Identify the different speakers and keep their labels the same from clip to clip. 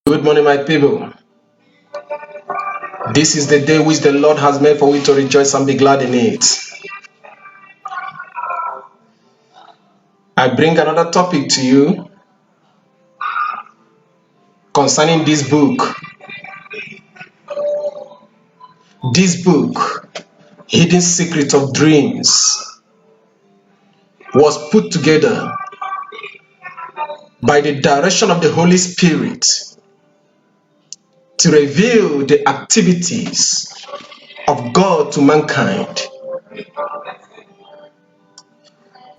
Speaker 1: Good morning, my people. This is the day which the Lord has made for we to rejoice and be glad in it. I bring another topic to you concerning this book. This book, Hidden Secret of Dreams, was put together by the direction of the Holy Spirit to reveal the activities of God to mankind,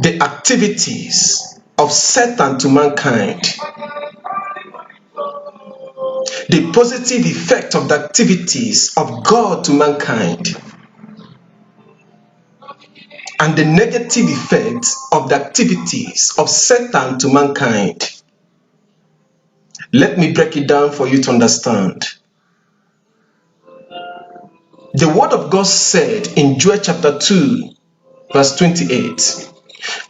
Speaker 1: the activities of Satan to mankind, the positive effect of the activities of God to mankind, and the negative effect of the activities of Satan to mankind. Let me break it down for you to understand. The word of God said in Joel chapter 2, verse 28,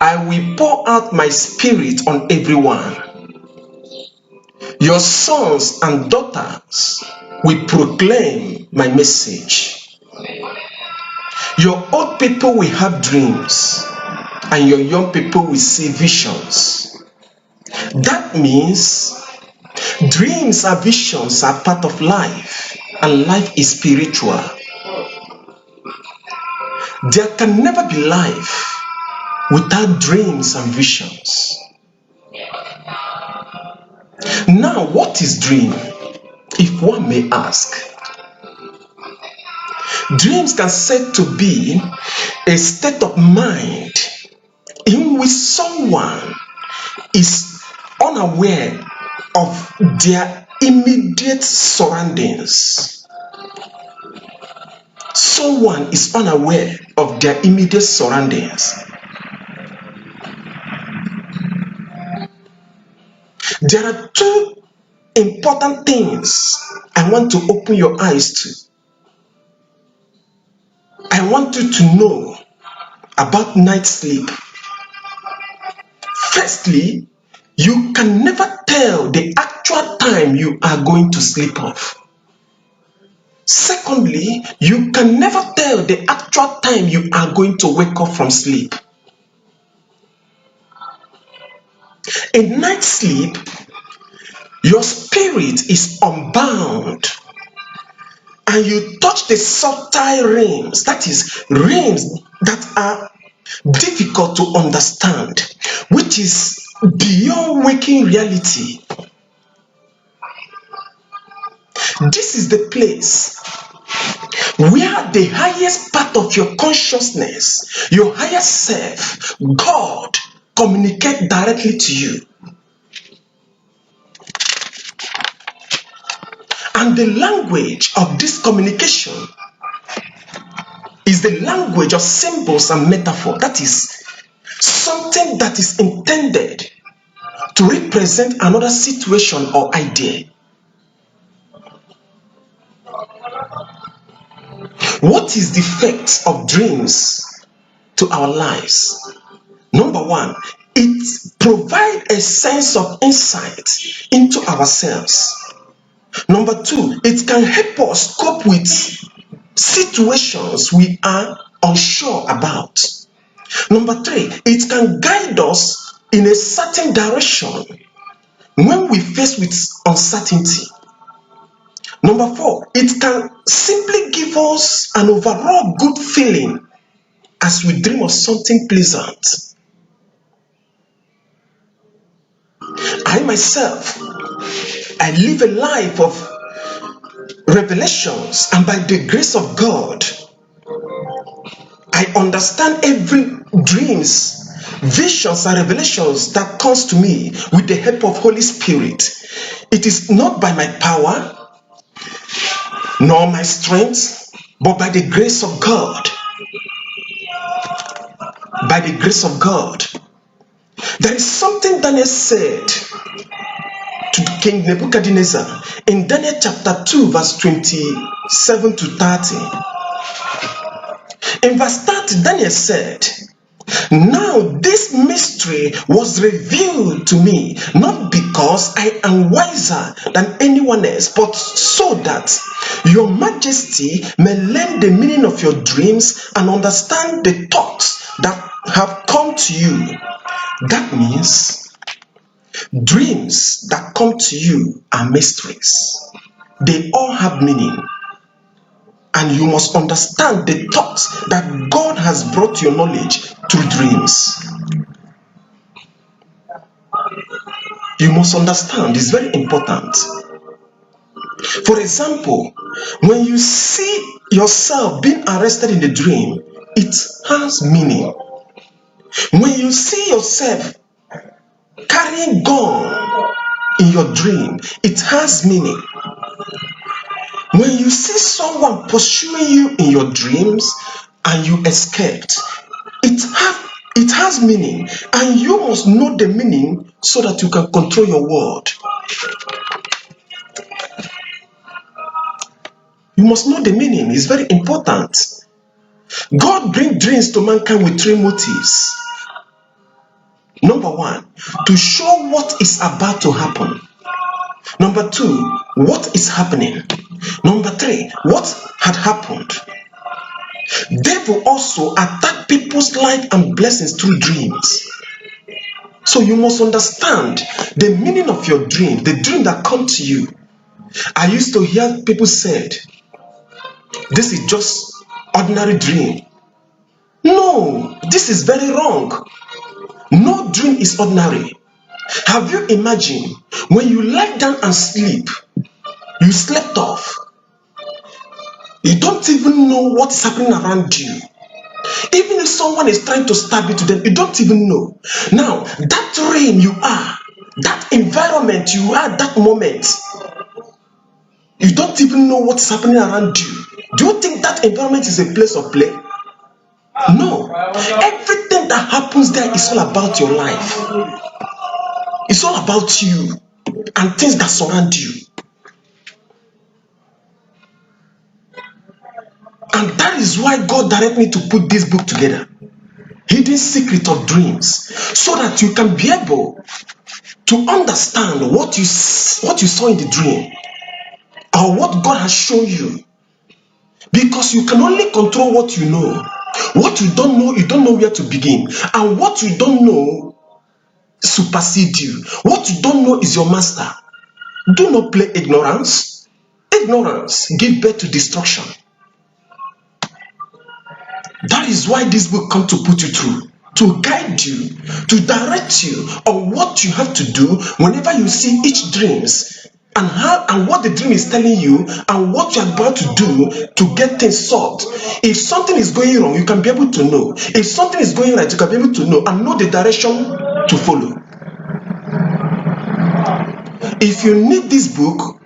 Speaker 1: I will pour out my spirit on everyone. Your sons and daughters will proclaim my message. Your old people will have dreams, and your young people will see visions. That means dreams and visions are part of life, and life is spiritual. There can never be life without dreams and visions. Now, what is dream? If one may ask. Dreams can said to be a state of mind in which someone is unaware of their immediate surroundings. Someone is unaware of their immediate surroundings. There are two important things I want to open your eyes to. I want you to know about night sleep. Firstly, you can never tell the actual time you are going to sleep off. Secondly, you can never tell the actual time you are going to wake up from sleep. In night sleep, your spirit is unbound and you touch the subtle realms, that is, realms that are difficult to understand, which is beyond waking reality. This is the place where the highest part of your consciousness, your higher self, God, communicate directly to you. And the language of this communication is the language of symbols and metaphor. That is something that is intended to represent another situation or idea. What is the effect of dreams to our lives? Number one, it provides a sense of insight into ourselves. Number two, it can help us cope with situations we are unsure about. Number three, it can guide us in a certain direction when we face with uncertainty. Number four, it can simply give us an overall good feeling as we dream of something pleasant. I myself, I live a life of revelations, and by the grace of God, I understand every dreams, visions, and revelations that comes to me with the help of Holy Spirit. It is not by my power nor my strength, but by the grace of God. By the grace of God. There is something Daniel said to King Nebuchadnezzar in Daniel chapter 2, verse 27 to 30. In verse 30, Daniel said, Now, this mystery was revealed to me, not because I am wiser than anyone else, but so that your majesty may learn the meaning of your dreams and understand the thoughts that have come to you. That means dreams that come to you are mysteries. They all have meaning. And you must understand the thoughts that God has brought to your knowledge through dreams. You must understand, it's very important. For example, when you see yourself being arrested in the dream, it has meaning. When you see yourself carrying gun in your dream, it has meaning. When you see someone pursuing you in your dreams and you escaped, it has meaning, and you must know the meaning so that you can control your world. You must know the meaning. It's very important. God brings dreams to mankind with three motives. Number one, to show what is about to happen. Number two, what is happening. Number three, what had happened. Devil also attack people's life and blessings through dreams. So you must understand the meaning of your dream, the dream that comes to you. I used to hear people said, this is just ordinary dream. No, this is very wrong. No dream is ordinary. Have you imagined when you lie down and sleep, you slept off. You don't even know what is happening around you. Even if someone is trying to stab you to death, you don't even know. Now, that realm you are, that environment you are, that moment, you don't even know what's happening around you. Do you think that environment is a place of play? No. Everything that happens there is all about your life. It's all about you and things that surround you. And that is why God directed me to put this book together. Hidden Secret of Dreams. So that you can be able to understand what you saw in the dream. Or what God has shown you. Because you can only control what you know. What you don't know where to begin. And what you don't know supersedes you. What you don't know is your master. Do not play ignorance. Ignorance gives birth to destruction. That is why this book comes to put you through, to guide you, to direct you on what you have to do whenever you see each dreams, and how and what the dream is telling you, and what you are about to do to get things solved. If something is going wrong, you can be able to know. If something is going right, you can be able to know and know the direction to follow. If you need this book,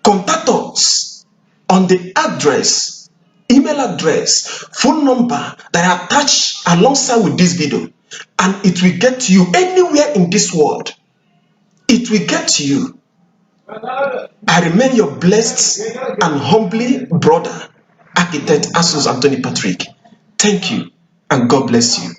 Speaker 1: contact us on the address, email address, phone number that are attached alongside with this video, and it will get to you anywhere in this world. It will get to you. I remain your blessed and humbly brother, Architect Asus Anthony Patrick. Thank you, and God bless you.